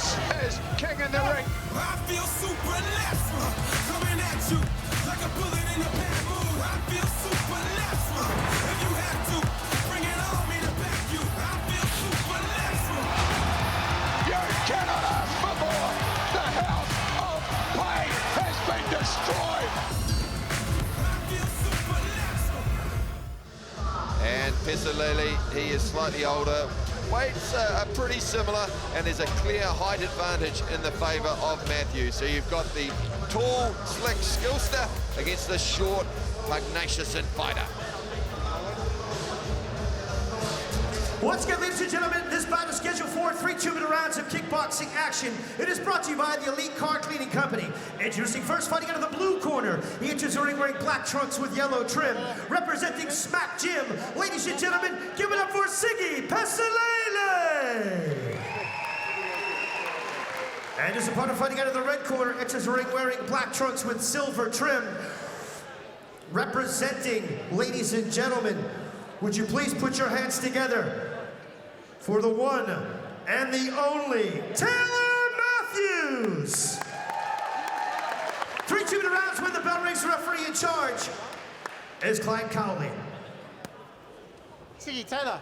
This is King in the Ring. I feel supernatural coming at you like a bullet in a bamboo. I feel supernatural. If you have to, bring it on me to back you. I feel supernatural. You cannot ask for more. The house of pain has been destroyed. I feel supernatural. And Pesaleli, he is slightly older. Weights are pretty similar, and there's a clear height advantage in the favour of Matthews. So you've got the tall, slick skillster against the short, pugnacious fighter. Once again, ladies and gentlemen, this bout is scheduled for 3 2-minute rounds of kickboxing action. It is brought to you by the Elite Car Cleaning Company. Introducing first, fighting out of the blue corner. He enters the ring wearing black trunks with yellow trim. Representing Smack Gym, ladies and gentlemen, give it up for Sigi Pesaleli. And his opponent fighting out of the red corner, enters the ring wearing black trunks with silver trim. Representing, ladies and gentlemen, would you please put your hands together for the one and the only Taylor Matthews. 3 2-minute rounds when the bell rings. The referee in charge is Clyde Cowley. Sigi, Taylor,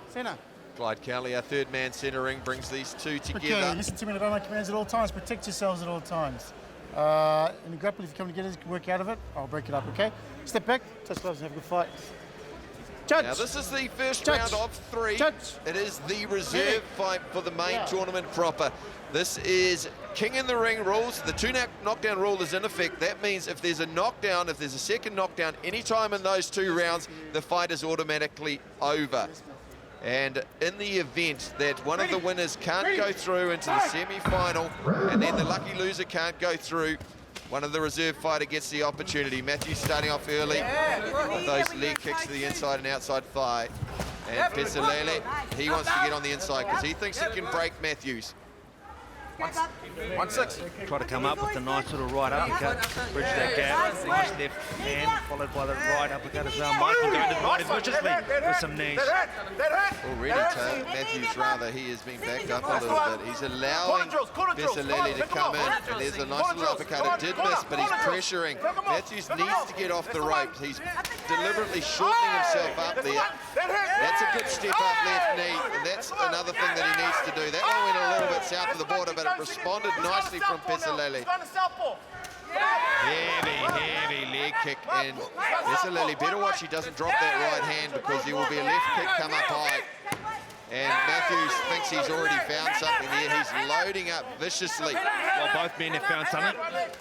center. Clyde Cowley, our third man centering, brings these two together. Okay, listen to me, I don't like commands at all times. Protect yourselves at all times. In the grapple, if you come together, work out of it, I'll break it up, okay? Step back, touch gloves, and have a good fight. Judge. Now this is the first Judge. round of 3. Judge. It is the reserve fight for the main tournament proper. This is King in the Ring rules. The 2 knockdown rule is in effect. That means if there's a knockdown, if there's a second knockdown, anytime in those 2 rounds, the fight is automatically over. And in the event that one of the winners can't go through into the semi-final, and then the lucky loser can't go through, one of the reserve fighter gets the opportunity. Matthews starting off early with those leg kicks to the inside and outside thigh. And Pesaleli, he wants to get on the inside because he thinks he can break Matthews. 1-6. Try to come up with a nice little right uppercut, bridge that gap, nice left hand, followed by the right uppercut as well. Michael going to the right viciously with some knees. Already, Matthews rather, he has been backed up a little bit. He's allowing Pesaleli to come in, and there's a nice little uppercut. It did miss, but he's pressuring. Matthews needs to get off the ropes. He's deliberately shortening himself up there. That's a good step up left knee, and that's another thing that he needs to do. That one went a little bit south of the border, but it responded nicely from Pesaleli. Heavy leg kick, and Pesaleli better watch he doesn't drop that right hand because there will be a left kick come up high. And Matthews thinks he's already found something there. He's loading up viciously. Well, both men have found something.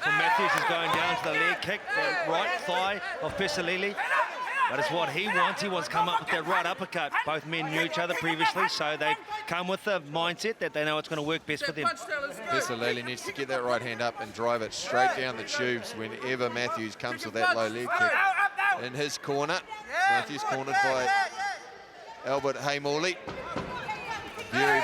So Matthews is going down to the leg kick, the right thigh of Pesaleli. But it's what he wants. He wants to come up with that right uppercut. Both men knew each other previously, so they come with the mindset that they know it's going to work best for them. Pesaleli needs to get that right hand up and drive it straight down the tubes whenever Matthews comes with that low leg kick. In his corner, Matthews cornered by Albert Haymorley. Very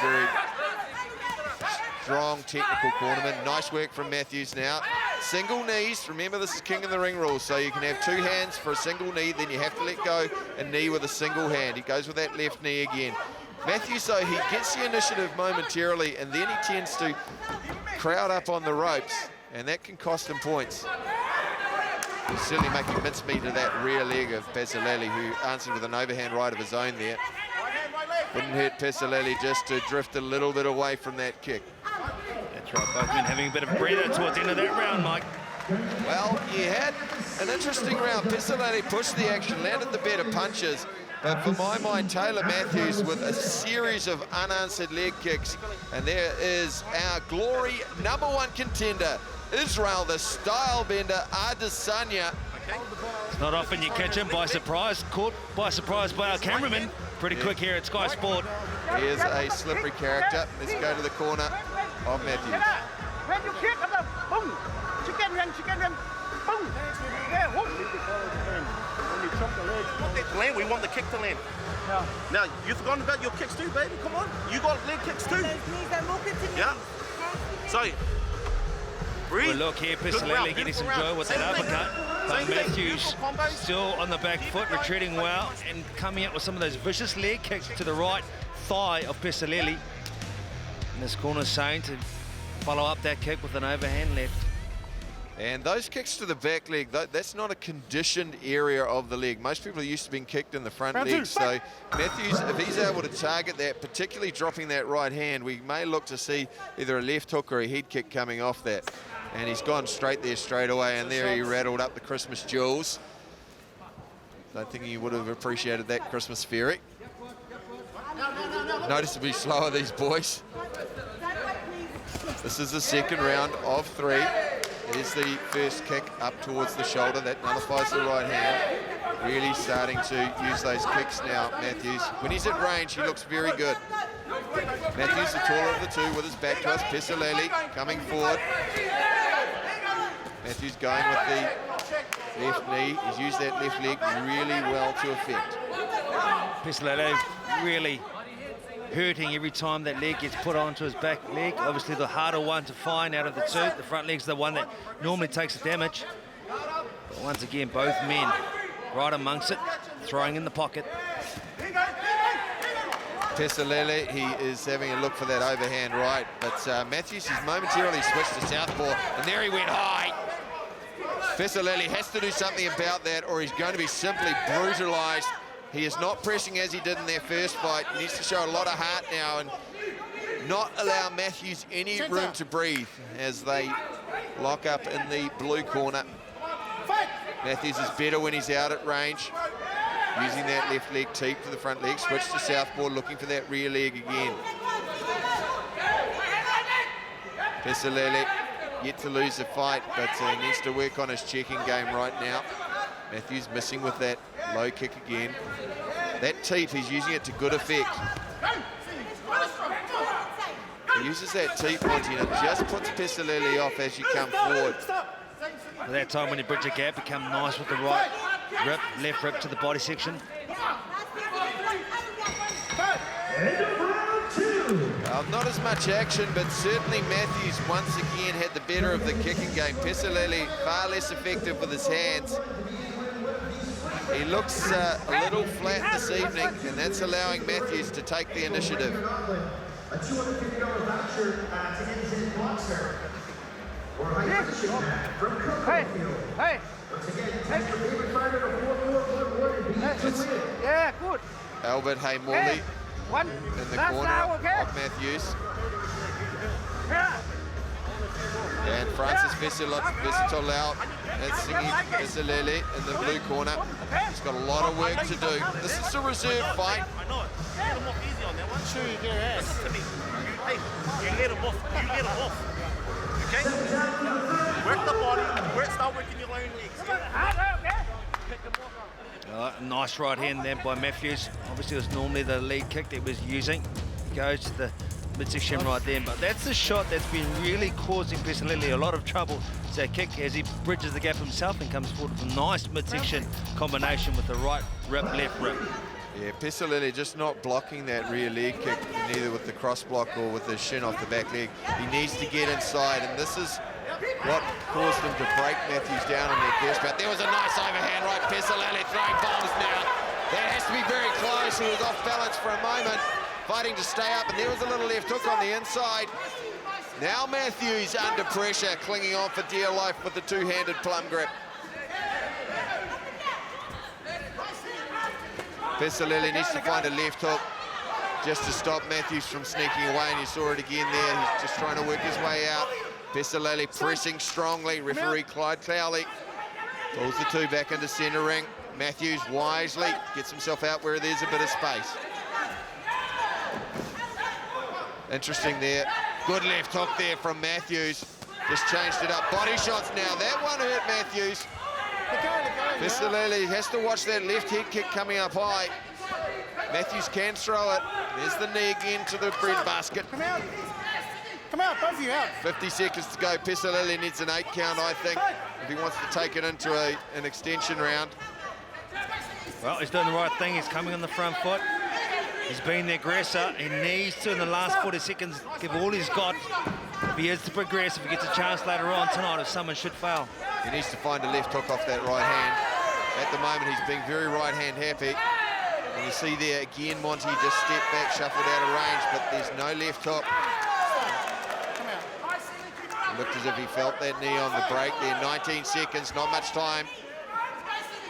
strong technical cornerman. Nice work from Matthews now. Single knees. Remember, this is King in the Ring rules, so you can have 2 hands for a single knee, then you have to let go a knee with a single hand. He goes with that left knee again. Matthews, though, he gets the initiative momentarily, and then he tends to crowd up on the ropes, and that can cost him points. He's certainly making mincemeat of that rear leg of Pesaleli, who answered with an overhand right of his own there. Wouldn't hurt Pesaleli just to drift a little bit away from that kick. That's right, both men having a bit of a breather towards the end of that round, Mike. Well, you had an interesting round. Pesaleli pushed the action, landed the better punches, but for my mind, Taylor Matthews with a series of unanswered leg kicks, and there is our glory #1 contender, Israel, the style bender, Adesanya. It's not often you catch him by surprise, caught by surprise by our cameraman. Pretty quick here at Sky Sport. He is a slippery character. Let's go to the corner of Matthews. When you kick, boom, chicken wing, boom. Yeah, whoop. Land, we want the kick to land. Yeah. Now, you've forgotten about your kicks too, baby. Come on. You got leg kicks too. Yeah. So, breathe. Well, look here, Pesaleli getting some joy with that uppercut. But Matthews still on the back foot, retreating well, and coming out with some of those vicious leg kicks to the right thigh of Pesaleli. And this corner saying to follow up that kick with an overhand left. And those kicks to the back leg, that's not a conditioned area of the leg. Most people are used to being kicked in the front leg. So Matthews, if he's able to target that, particularly dropping that right hand, we may look to see either a left hook or a head kick coming off that. And he's gone straight there straight away, and there he rattled up the Christmas jewels. Don't think he would have appreciated that Christmas fairy. Noticeably slower, these boys. This is the second round of 3. There's the first kick up towards the shoulder. That nullifies the right hand. Really starting to use those kicks now, Matthews. When he's at range, he looks very good. Matthews, the taller of the two, with his back to us. Pesaleli coming forward. Matthews going with the left knee. He's used that left leg really well to effect. Pesaleli really hurting every time that leg gets put onto his back leg. Obviously the harder one to find out of the two. The front leg's the one that normally takes the damage. But once again, both men right amongst it, throwing in the pocket. Pesaleli, he is having a look for that overhand right, but Matthews has momentarily switched to southpaw, and there he went high. Pesaleli has to do something about that, or he's going to be simply brutalized. He is not pressing as he did in their first fight. He needs to show a lot of heart now and not allow Matthews any room to breathe as they lock up in the blue corner. Matthews is better when he's out at range, using that left leg teep to the front leg, switch to southpaw, looking for that rear leg again. Pesaleli yet to lose the fight, but he needs to work on his checking game right now. Matthews missing with that low kick again. That teep, he's using it to good effect. He uses that teep, Monty, and it just puts Pesaleli off as you come forward. At that time when you bridge a gap, become nice with the right rip, left rip to the body section. Not as much action, but certainly Matthews once again had the better of the kicking game. Pesaleli far less effective with his hands. He looks a little flat this evening, and that's allowing Matthews to take the initiative. A $250 voucher to NZ Boxer. Or high position match from Cocofield. Hey! Once again, test your favorite fighter to 4-4-1-1 and be to win. Yeah, good. Albert Haymorley One. in the Last corner now, okay? of Matthews. Yeah. And Francis Vesitolau and Sigi Pesaleli in the blue corner. He's got a lot of work to do. This is a reserve fight. I know it. You let him off easy on that one. Sure you get ass. Listen to me. You let him off. You let him off. Okay? Work the body. Start working your own legs. Pick him off. Nice right hand there by Matthews. Obviously it was normally the lead kick that he was using. He goes to the midsection right there, but that's the shot that's been really causing Pesaleli a lot of trouble. It's that kick as he bridges the gap himself and comes forward with a nice midsection combination with the right rip, left rip. Yeah, Pesaleli just not blocking that rear leg kick, neither with the cross block or with the shin off the back leg. He needs to get inside, and this is what caused him to break Matthews down on their first bout. There was a nice overhand right. Pesaleli throwing bombs now. That has to be very close. He was off balance for a moment, fighting to stay up, and there was a little left hook on the inside. Now Matthews under pressure, clinging on for dear life with the two-handed plum grip. Pesaleli needs to find a left hook just to stop Matthews from sneaking away, and you saw it again there. He's just trying to work his way out. Pesaleli pressing strongly. Referee Clyde Clowley pulls the two back into center ring. Matthews wisely gets himself out where there's a bit of space. Interesting there. Good left hook there from Matthews. Just changed it up. Body shots now. That one hurt Matthews. Pesaleli has to watch that left head kick coming up high. Matthews can throw it. There's the knee again to the bread basket. Come out. Come out, both of you out. 50 seconds to go. Pesaleli needs an 8 count, I think, if he wants to take it into an extension round. Well, he's doing the right thing. He's coming on the front foot. He's been the aggressor. He needs to, in the last 40 seconds, give all he's got. If he is to progress, if he gets a chance later on tonight, if someone should fail. He needs to find a left hook off that right hand. At the moment, he's being very right hand happy. And you see there again, Monty just stepped back, shuffled out of range, but there's no left hook. Looked as if he felt that knee on the break there. 19 seconds, not much time.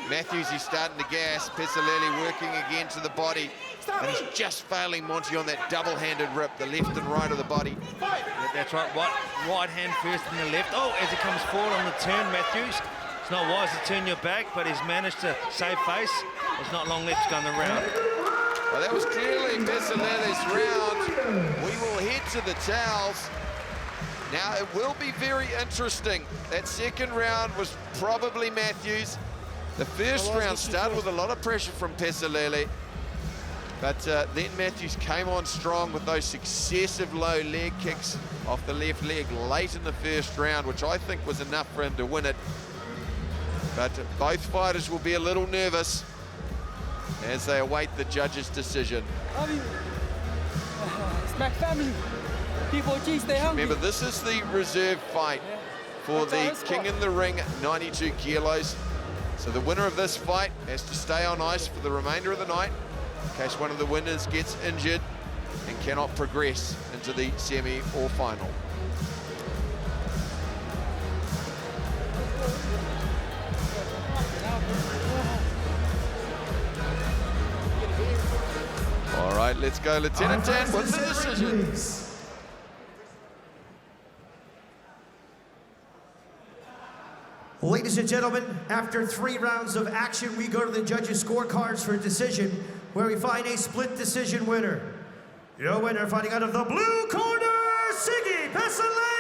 Matthews is starting to gas. Pesaleli working again to the body. And he's just failing Monty on that double-handed rip, the left and right of the body. Yeah, that's right, right hand first and the left. Oh, as he comes forward on the turn, Matthews. It's not wise to turn your back, but he's managed to save face. There's not long left to go in the round. Well, that was clearly Pesaleli's round. We will head to the towels. Now, it will be very interesting. That second round was probably Matthews. The first round started with a lot of pressure from Pesaleli. But then Matthews came on strong with those successive low leg kicks off the left leg late in the first round, which I think was enough for him to win it. But both fighters will be a little nervous as they await the judge's decision. It's my family. People, geez, stay hungry. Remember, this is the reserve fight for the King in the Ring 92 kilos. So the winner of this fight has to stay on ice for the remainder of the night in case one of the winners gets injured and cannot progress into the semi or final. All right, let's go. Lieutenant Dan with the decision. Ladies and gentlemen, after 3 rounds of action, we go to the judges' scorecards for a decision, where we find a split decision winner. Your winner, fighting out of the blue corner, Sigi Pesaleli.